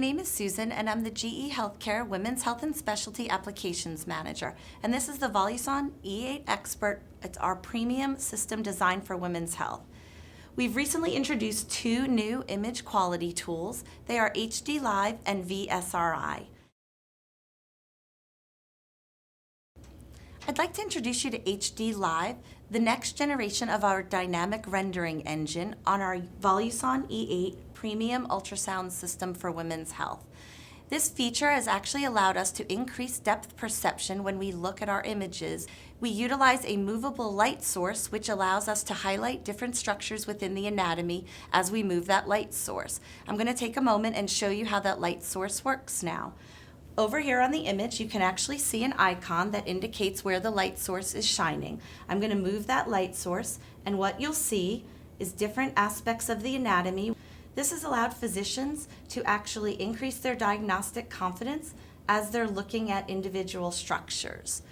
name is Susan, and I'm the GE Healthcare Women's Health and Specialty Applications Manager. And this is the Voluson E8 Expert. It's our premium system designed for women's health. We've recently introduced two new image quality tools. They are HD Live and VSRI. I'd like to introduce you to HD Live, the next generation of our dynamic rendering engine on our Voluson E8 premium ultrasound system for women's health. This feature has actually allowed us to increase depth perception when we look at our images. We utilize a movable light source, which allows us to highlight different structures within the anatomy as we move that light source. I'm going to take a moment and show you how that light source works now. Over here on the image, you can actually see an icon that indicates where the light source is shining. I'm going to move that light source, and what you'll see is different aspects of the anatomy. This has allowed physicians to actually increase their diagnostic confidence as they're looking at individual structures.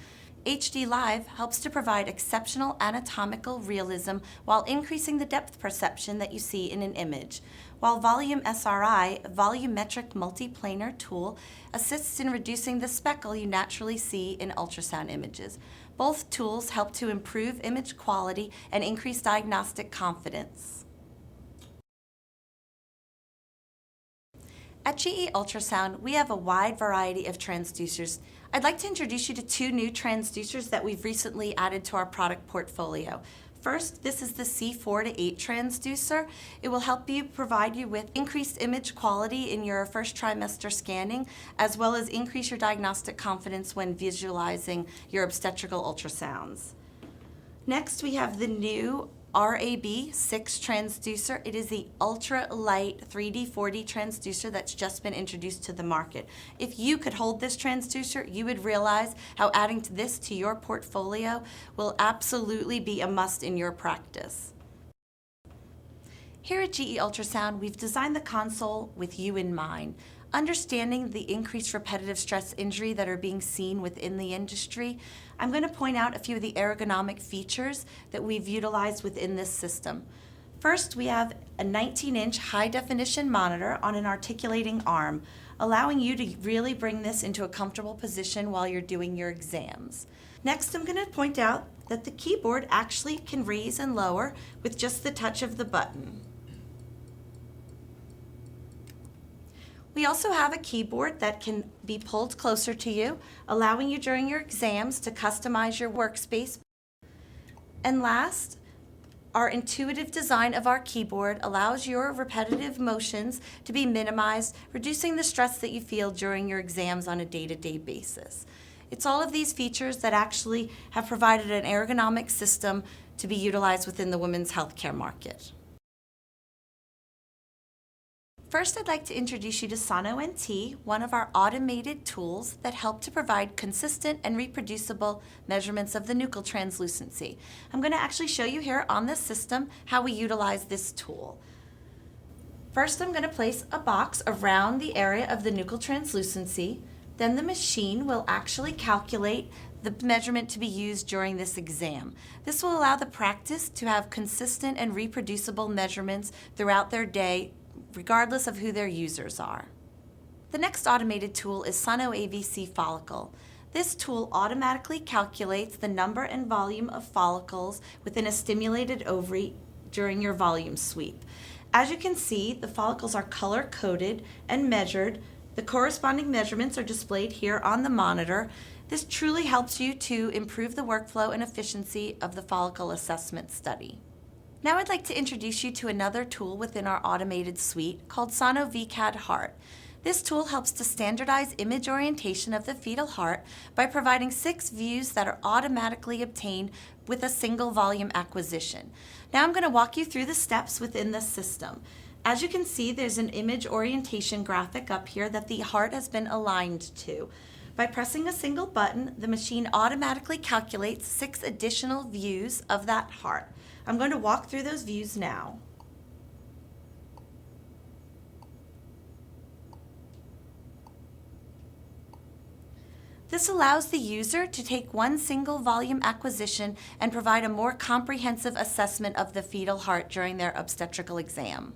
HD Live helps to provide exceptional anatomical realism while increasing the depth perception that you see in an image. While Volume SRI, a volumetric multiplanar tool, assists in reducing the speckle you naturally see in ultrasound images. Both tools help to improve image quality and increase diagnostic confidence. At GE Ultrasound, we have a wide variety of transducers. I'd like to introduce you to two new transducers that we've recently added to our product portfolio. First, this is the C4 to 8 transducer. It will help you provide you with increased image quality in your first trimester scanning, as well as increase your diagnostic confidence when visualizing your obstetrical ultrasounds. Next, we have the new RAB6 transducer. It is the ultra-light 3D 4D transducer that's just been introduced to the market. If you could hold this transducer, you would realize how adding this to your portfolio will absolutely be a must in your practice. Here at GE Ultrasound, we've designed the console with you in mind. Understanding the increased repetitive stress injury that are being seen within the industry, I'm going to point out a few of the ergonomic features that we've utilized within this system. First, we have a 19-inch high-definition monitor on an articulating arm, allowing you to really bring this into a comfortable position while you're doing your exams. Next, I'm going to point out that the keyboard actually can raise and lower with just the touch of the button. We also have a keyboard that can be pulled closer to you, allowing you during your exams to customize your workspace. And last, our intuitive design of our keyboard allows your repetitive motions to be minimized, reducing the stress that you feel during your exams on a day-to-day basis. It's all of these features that actually have provided an ergonomic system to be utilized within the women's healthcare market. First, I'd like to introduce you to Sono NT, one of our automated tools that help to provide consistent and reproducible measurements of the nuchal translucency. I'm going to actually show you here on this system how we utilize this tool. First, I'm going to place a box around the area of the nuchal translucency. Then the machine will actually calculate the measurement to be used during this exam. This will allow the practice to have consistent and reproducible measurements throughout their day, regardless of who their users are. The next automated tool is Sono AVC Follicle. This tool automatically calculates the number and volume of follicles within a stimulated ovary during your volume sweep. As you can see, the follicles are color-coded and measured. The corresponding measurements are displayed here on the monitor. This truly helps you to improve the workflow and efficiency of the follicle assessment study. Now I'd like to introduce you to another tool within our automated suite called Sono VCAD Heart. This tool helps to standardize image orientation of the fetal heart by providing 6 views that are automatically obtained with a single volume acquisition. Now I'm going to walk you through the steps within this system. As you can see, there's an image orientation graphic up here that the heart has been aligned to. By pressing a single button, the machine automatically calculates 6 additional views of that heart. I'm going to walk through those views now. This allows the user to take one single volume acquisition and provide a more comprehensive assessment of the fetal heart during their obstetrical exam.